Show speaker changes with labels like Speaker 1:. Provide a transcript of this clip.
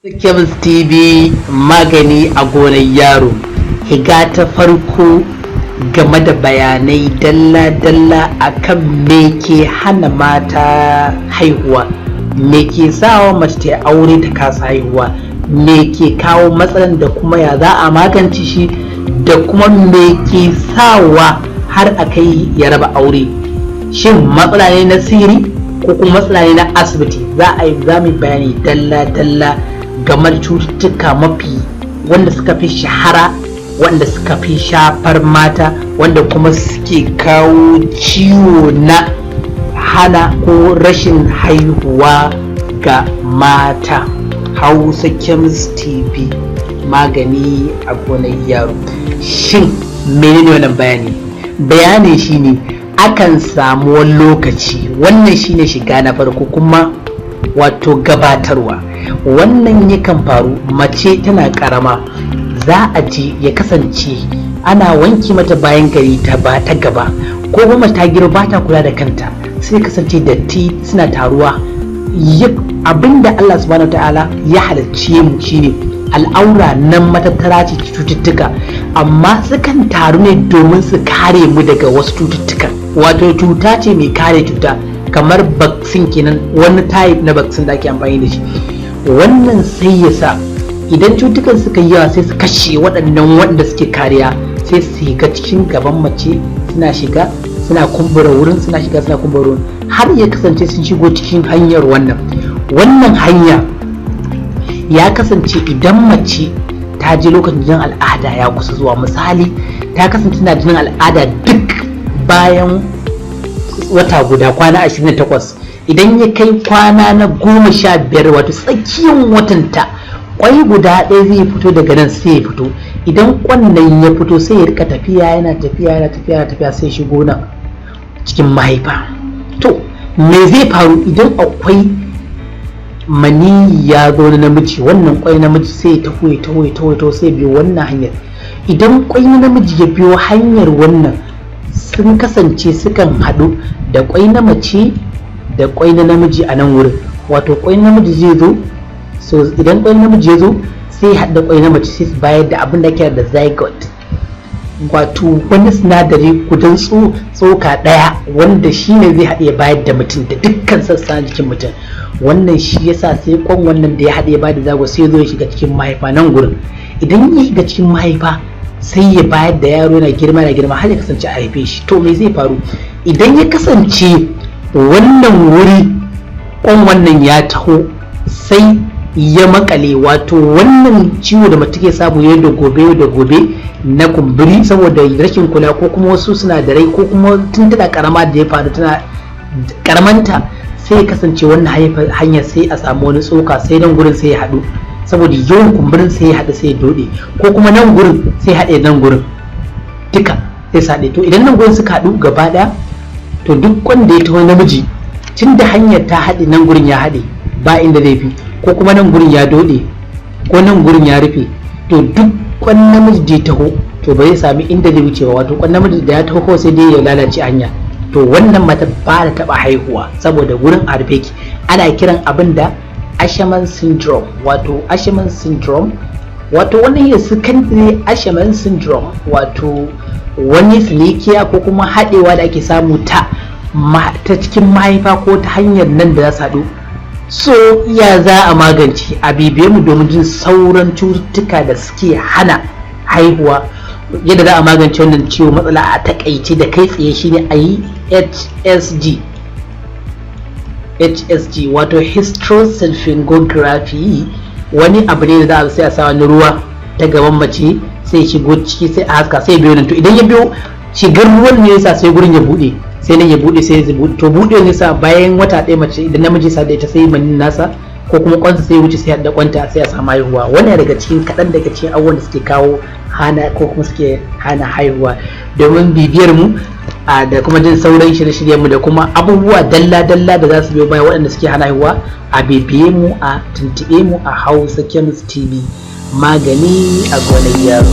Speaker 1: Chemist TV magani a gonar yaro. Higa ta farko game da bayanai dalla-dalla akan me ke hana mata haihuwa, me ke sawa mace ta aure ta kasa haihuwa, me ke kawo matsalan da kuma ya za a magance shi, da kuma me ke sawa har a kai ya raba aure. Shin matsala ne na sihiri ko kuma matsala ne na asibiti? Za mu bayani dalla-dalla game da cututtuka mafi wanda suka fi shahara, wanda suka fi shafar mata, wanda kuma suke kawo ciwo na hana ko rashin haihuwa ga mata. Hausa Chemist TV magani a gonar yaro. Shin menene wannan bayani? Bayani shine akan samu wani lokaci, wannan shine shiga na farko kuma wato gabatarwa. Wannan yakan faru mace tana karama, za a ji ya kasance ana wanki mata bayan gari ta ba ta gaba, ko kuma ta girma ba ta kula da kanta, sai kasance datti suna taruwa. Abinda Allah subhanahu wataala ya halicce mu shine al'aura nan matattara ce cututtuka, amma sukan taru ne domin su kare mu daga wasu cututtuka. Wato cuta ce mai kare cuta, kamar vaccine kenan, wani type na vaccine da ake amfani da shi. Wannan sai ya sa idan cutukan suka yi yawa sai su kashe waɗannan wanda suke kariya, sai su shiga cikin gaban mace, suna shiga suna kumbura wurin, suna shiga suna kumbura wurin, har ya kasance sun shigo cikin hanyar wannan hanya. Ya kasance idan mace ta ji lokacin jinin al'ada ya kusa zuwa, misali ta kasance tana jinin al'ada duk bayan wata guda, kwana 28, idan ya kai kwana na 15, wato tsakiyar watanta, kwai guda ɗaya zai fito daga nan, sai ya fito. Idan kwannan ya fito sai ya rika tafiya yana tafiya sai shigo nan cikin mahaifa. To me zai faru idan akwai mani ya zo na namiji? Wannan kwai namiji sai ya taho sai biyo wannan hanyar. Idan kwai na namiji ya biyo hanyar wannan, sun kasance sukan haɗu da kwai na mace da kwai na namiji a nan wurin. Wato kwai namiji zai zo, so idan kwai namiji ya zo sai haɗu da kwai na mace, sai su bayar da abin da ake da zygote, wato wani sinadari gudan tsoka ɗaya wanda shi ne zai haɗe bayar da mutum da dukkan sassan jikin mutum. Wannan shi yasa sai kwan wannan da ya haɗe bayar da zygote sai zo ya shiga cikin mahaifa nan gurin. Idan ya shiga cikin mahaifa sai ya bayar da yaro na girma har ya kasance a haife shi. To me zai faru idan ya kasance wannan wuri kwan wannan ya taho sai ya makale? Wato wannan ciwo da mace ke samu yau da gobe na kumburi saboda rashin kula, ko kuma wasu sinadarai, ko kuma tun tana karama da ya faru tana karamanta, sai ya kasance wannan hanyar sai a samu wani tsoka, sai nan gurin sai ya haɗu, saboda yawan kumburin sai ya haɗu sai ya dode, ko kuma nan gurin sai haɗe nan gurin duka sai su haɗe. To idan nan gurin suka haɗu gaba ɗaya, to duk wanda ya taho namiji, tun da hanyar ta haɗe nan gurin ya haɗe ba inda zai fi, ko kuma nan gurin ya dode, ko nan gurin ya rufe, to duk kwan namiji da ya taho to ba zai sami inda zai wuce ba. Wato kwan namiji da ya taho kawai sai dai ya lalace hanya. To wannan mata ba da taɓa haihuwa saboda wurin a rufe ki. Ana kiran abin da Asherman syndrome. Wato Asherman syndrome, wato wani secondary Asherman syndrome, wato wani silikiya ko kuma haɗewa da ake samu ta cikin mahaifa ko ta hanyar nan da za su haɗu. So iya za a magance? A bibiye mu domin jin sauran cututtuka da suke hana haihuwa, yadda za a magance wannan ciwo. Matsala a takaice da kai tsaye shine a yi HSG, wato hysterosalpingography. Wani abu ne da za a sai a sa wani ruwa ta gaban mace, sai shigo ciki, sai a haska, sai biyo nan. To idan ya biyo shigar ruwan ne yasa sai gurin ya bude, sai nan ya bude, sai ya bude. To bude ne sa bayan wata ɗaya mace idan namiji sa da ita sai manin nasa ko kuma kwansa sai wuce, sai da kwanta sai a samu haihuwa. Wannan daga cikin kaɗan daga cikin abubuwan da suke kawo hana ko kuma suke hana haihuwa. Domin bibiyar mu da kuma jin sauran shirye-shiryen mu da kuma abubuwa dalla-dalla da za su biyo baya waɗanda suke hana haihuwa, a bibiye mu, a tuntuɓe mu a Hausa Chemist TV magani a gonar yaro.